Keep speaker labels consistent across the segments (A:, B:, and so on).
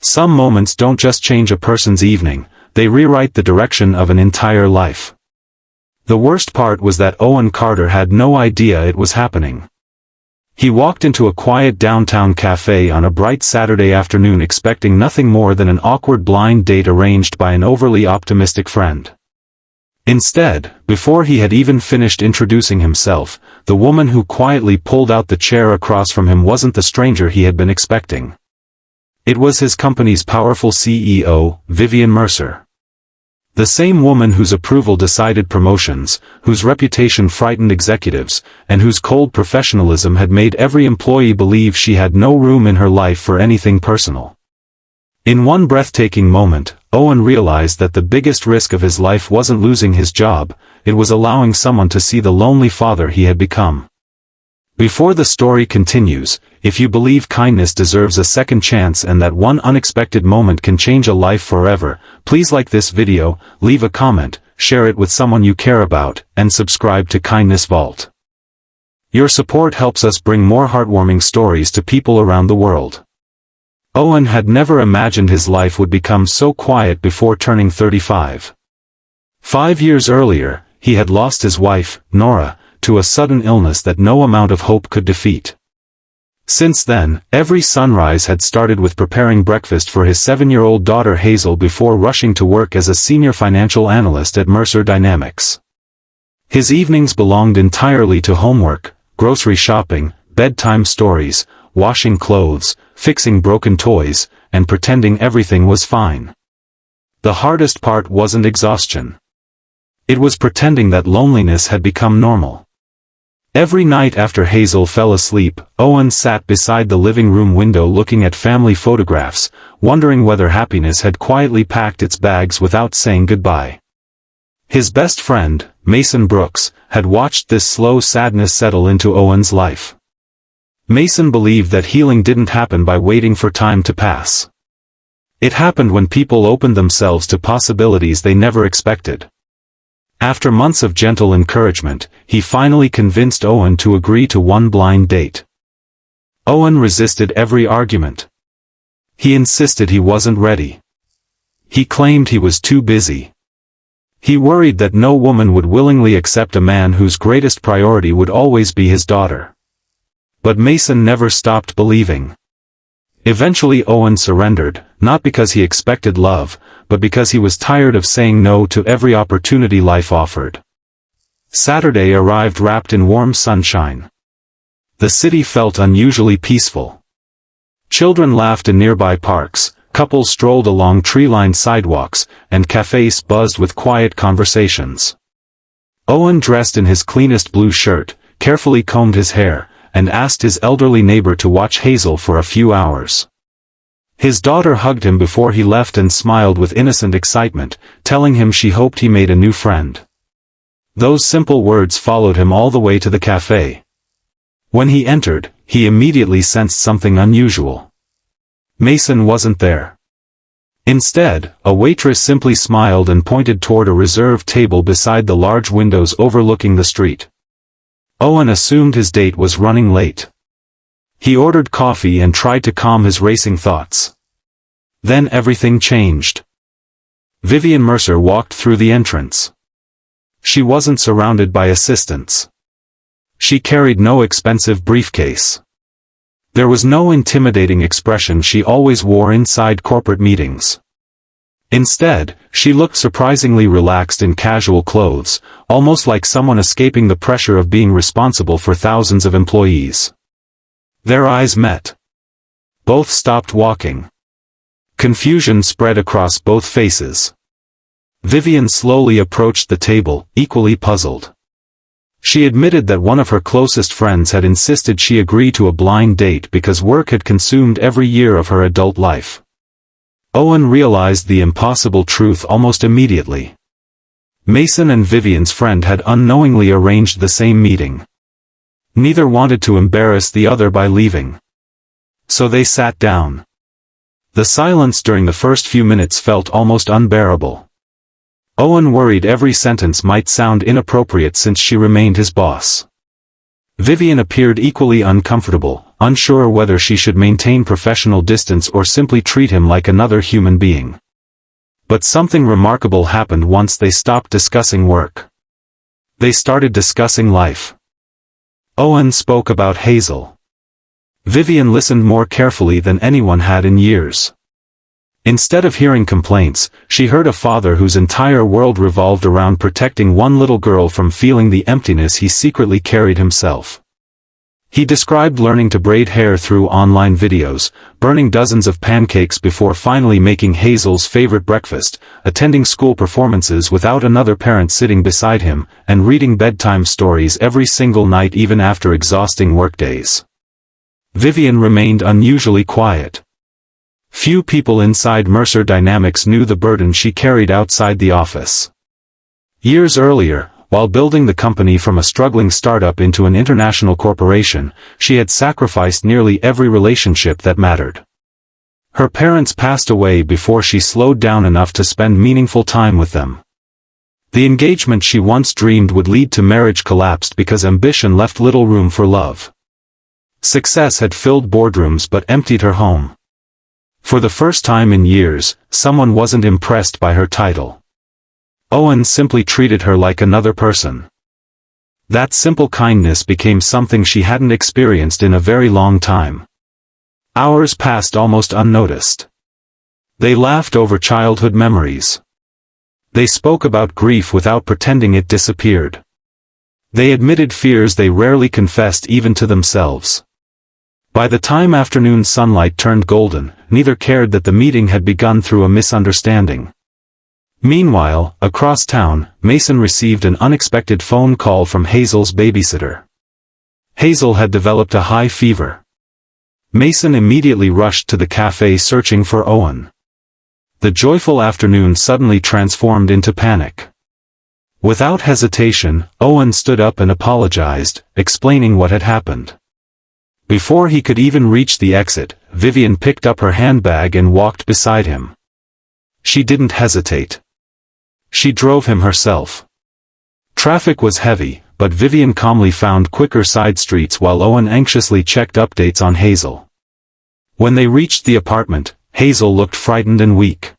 A: Some moments don't just change a person's evening, they rewrite the direction of an entire life. The worst part was that Owen Carter had no idea it was happening. He walked into a quiet downtown cafe on a bright Saturday afternoon expecting nothing more than an awkward blind date arranged by an overly optimistic friend. Instead, before he had even finished introducing himself, the woman who quietly pulled out the chair across from him wasn't the stranger he had been expecting. It was his company's powerful CEO, Vivian Mercer. The same woman whose approval decided promotions, whose reputation frightened executives, and whose cold professionalism had made every employee believe she had no room in her life for anything personal. In one breathtaking moment, Owen realized that the biggest risk of his life wasn't losing his job, it was allowing someone to see the lonely father he had become. Before the story continues, if you believe kindness deserves a second chance and that one unexpected moment can change a life forever, please like this video, leave a comment, share it with someone you care about, and subscribe to Kindness Vault. Your support helps us bring more heartwarming stories to people around the world. Owen had never imagined his life would become so quiet before turning 35. 5 years earlier, he had lost his wife, Nora, to a sudden illness that no amount of hope could defeat. Since then, every sunrise had started with preparing breakfast for his 7-year-old daughter Hazel before rushing to work as a senior financial analyst at Mercer Dynamics. His evenings belonged entirely to homework, grocery shopping, bedtime stories, washing clothes, fixing broken toys, and pretending everything was fine. The hardest part wasn't exhaustion. It was pretending that loneliness had become normal. Every night after Hazel fell asleep, Owen sat beside the living room window looking at family photographs, wondering whether happiness had quietly packed its bags without saying goodbye. His best friend, Mason Brooks, had watched this slow sadness settle into Owen's life. Mason believed that healing didn't happen by waiting for time to pass. It happened when people opened themselves to possibilities they never expected. After months of gentle encouragement, he finally convinced Owen to agree to one blind date. Owen resisted every argument. He insisted he wasn't ready. He claimed he was too busy. He worried that no woman would willingly accept a man whose greatest priority would always be his daughter. But Mason never stopped believing. Eventually Owen surrendered, not because he expected love, but because he was tired of saying no to every opportunity life offered. Saturday arrived wrapped in warm sunshine. The city felt unusually peaceful. Children laughed in nearby parks, couples strolled along tree-lined sidewalks, and cafes buzzed with quiet conversations. Owen dressed in his cleanest blue shirt, carefully combed his hair, and asked his elderly neighbor to watch Hazel for a few hours. His daughter hugged him before he left and smiled with innocent excitement, telling him she hoped he made a new friend. Those simple words followed him all the way to the cafe. When he entered, he immediately sensed something unusual. Mason wasn't there. Instead, a waitress simply smiled and pointed toward a reserved table beside the large windows overlooking the street. Owen assumed his date was running late. He ordered coffee and tried to calm his racing thoughts. Then everything changed. Vivian Mercer walked through the entrance. She wasn't surrounded by assistants. She carried no expensive briefcase. There was no intimidating expression she always wore inside corporate meetings. Instead, she looked surprisingly relaxed in casual clothes, almost like someone escaping the pressure of being responsible for thousands of employees. Their eyes met. Both stopped walking. Confusion spread across both faces. Vivian slowly approached the table, equally puzzled. She admitted that one of her closest friends had insisted she agree to a blind date because work had consumed every year of her adult life. Owen realized the impossible truth almost immediately. Mason and Vivian's friend had unknowingly arranged the same meeting. Neither wanted to embarrass the other by leaving. So they sat down. The silence during the first few minutes felt almost unbearable. Owen worried every sentence might sound inappropriate since she remained his boss. Vivian appeared equally uncomfortable, unsure whether she should maintain professional distance or simply treat him like another human being. But something remarkable happened once they stopped discussing work. They started discussing life. Owen spoke about Hazel. Vivian listened more carefully than anyone had in years. Instead of hearing complaints, she heard a father whose entire world revolved around protecting one little girl from feeling the emptiness he secretly carried himself. He described learning to braid hair through online videos, burning dozens of pancakes before finally making Hazel's favorite breakfast, attending school performances without another parent sitting beside him, and reading bedtime stories every single night even after exhausting workdays. Vivian remained unusually quiet. Few people inside Mercer Dynamics knew the burden she carried outside the office. Years earlier, while building the company from a struggling startup into an international corporation, she had sacrificed nearly every relationship that mattered. Her parents passed away before she slowed down enough to spend meaningful time with them. The engagement she once dreamed would lead to marriage collapsed because ambition left little room for love. Success had filled boardrooms but emptied her home. For the first time in years, someone wasn't impressed by her title. Owen simply treated her like another person. That simple kindness became something she hadn't experienced in a very long time. Hours passed almost unnoticed. They laughed over childhood memories. They spoke about grief without pretending it disappeared. They admitted fears they rarely confessed even to themselves. By the time afternoon sunlight turned golden, neither cared that the meeting had begun through a misunderstanding. Meanwhile, across town, Mason received an unexpected phone call from Hazel's babysitter. Hazel had developed a high fever. Mason immediately rushed to the cafe searching for Owen. The joyful afternoon suddenly transformed into panic. Without hesitation, Owen stood up and apologized, explaining what had happened. Before he could even reach the exit, Vivian picked up her handbag and walked beside him. She didn't hesitate. She drove him herself. Traffic was heavy, but Vivian calmly found quicker side streets while Owen anxiously checked updates on Hazel. When they reached the apartment, Hazel looked frightened and weak.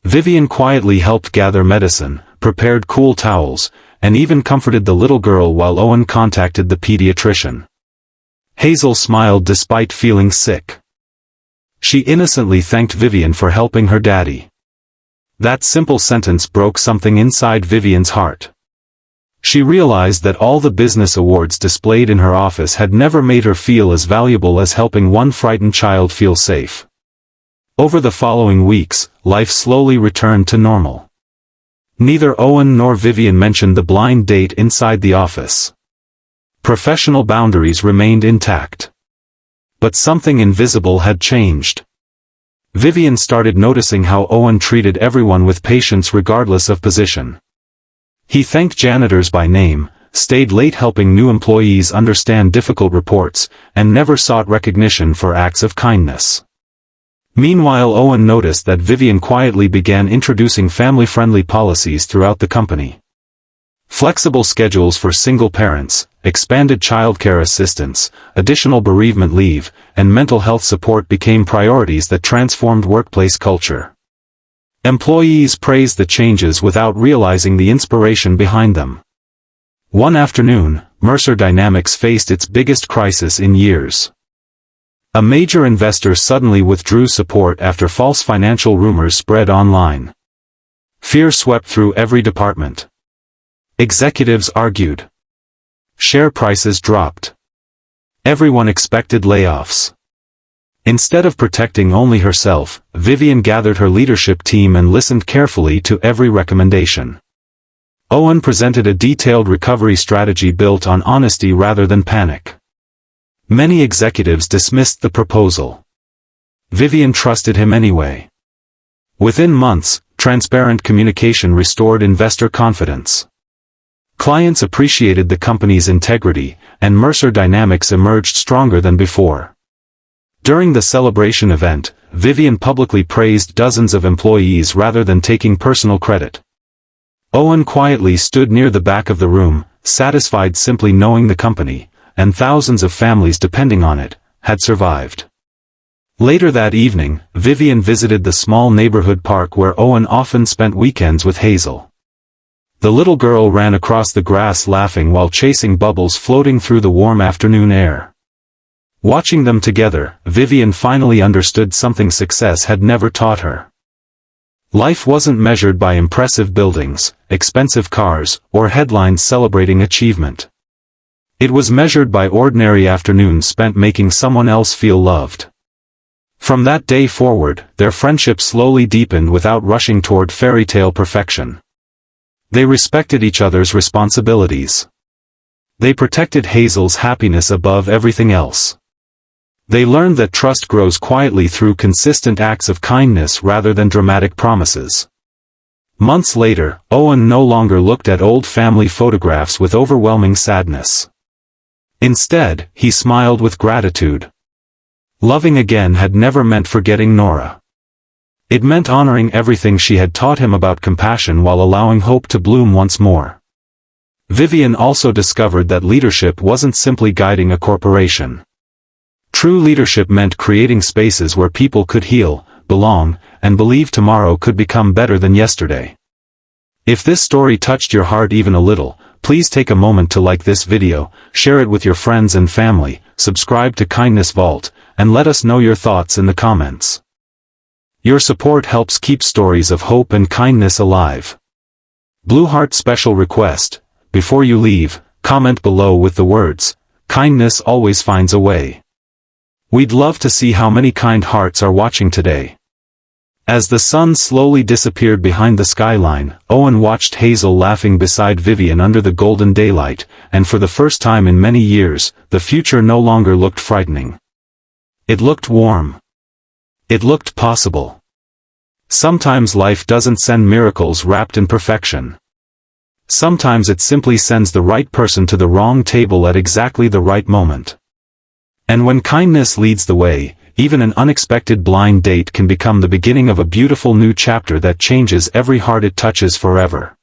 A: Vivian quietly helped gather medicine, prepared cool towels, and even comforted the little girl while Owen contacted the pediatrician. Hazel smiled despite feeling sick. She innocently thanked Vivian for helping her daddy. That simple sentence broke something inside Vivian's heart. She realized that all the business awards displayed in her office had never made her feel as valuable as helping one frightened child feel safe. Over the following weeks, life slowly returned to normal. Neither Owen nor Vivian mentioned the blind date inside the office. Professional boundaries remained intact. But something invisible had changed. Vivian started noticing how Owen treated everyone with patience regardless of position. He thanked janitors by name, stayed late helping new employees understand difficult reports, and never sought recognition for acts of kindness. Meanwhile, Owen noticed that Vivian quietly began introducing family-friendly policies throughout the company. Flexible schedules for single parents, expanded childcare assistance, additional bereavement leave, and mental health support became priorities that transformed workplace culture. Employees praised the changes without realizing the inspiration behind them. One afternoon, Mercer Dynamics faced its biggest crisis in years. A major investor suddenly withdrew support after false financial rumors spread online. Fear swept through every department. Executives argued. Share prices dropped. Everyone expected layoffs. Instead of protecting only herself, Vivian gathered her leadership team and listened carefully to every recommendation. Owen presented a detailed recovery strategy built on honesty rather than panic. Many executives dismissed the proposal. Vivian trusted him anyway. Within months, transparent communication restored investor confidence. Clients appreciated the company's integrity, and Mercer Dynamics emerged stronger than before. During the celebration event, Vivian publicly praised dozens of employees rather than taking personal credit. Owen quietly stood near the back of the room, satisfied simply knowing the company, and thousands of families depending on it, had survived. Later that evening, Vivian visited the small neighborhood park where Owen often spent weekends with Hazel. The little girl ran across the grass laughing while chasing bubbles floating through the warm afternoon air. Watching them together, Vivian finally understood something success had never taught her. Life wasn't measured by impressive buildings, expensive cars, or headlines celebrating achievement. It was measured by ordinary afternoons spent making someone else feel loved. From that day forward, their friendship slowly deepened without rushing toward fairy tale perfection. They respected each other's responsibilities. They protected Hazel's happiness above everything else. They learned that trust grows quietly through consistent acts of kindness rather than dramatic promises. Months later, Owen no longer looked at old family photographs with overwhelming sadness. Instead, he smiled with gratitude. Loving again had never meant forgetting Nora. It meant honoring everything she had taught him about compassion while allowing hope to bloom once more. Vivian also discovered that leadership wasn't simply guiding a corporation. True leadership meant creating spaces where people could heal, belong, and believe tomorrow could become better than yesterday. If this story touched your heart even a little, please take a moment to like this video, share it with your friends and family, subscribe to Kindness Vault, and let us know your thoughts in the comments. Your support helps keep stories of hope and kindness alive. Blueheart special request: before you leave, comment below with the words, "Kindness always finds a way." We'd love to see how many kind hearts are watching today. As the sun slowly disappeared behind the skyline, Owen watched Hazel laughing beside Vivian under the golden daylight, and for the first time in many years, the future no longer looked frightening. It looked warm. It looked possible. Sometimes life doesn't send miracles wrapped in perfection. Sometimes it simply sends the right person to the wrong table at exactly the right moment. And when kindness leads the way, even an unexpected blind date can become the beginning of a beautiful new chapter that changes every heart it touches forever.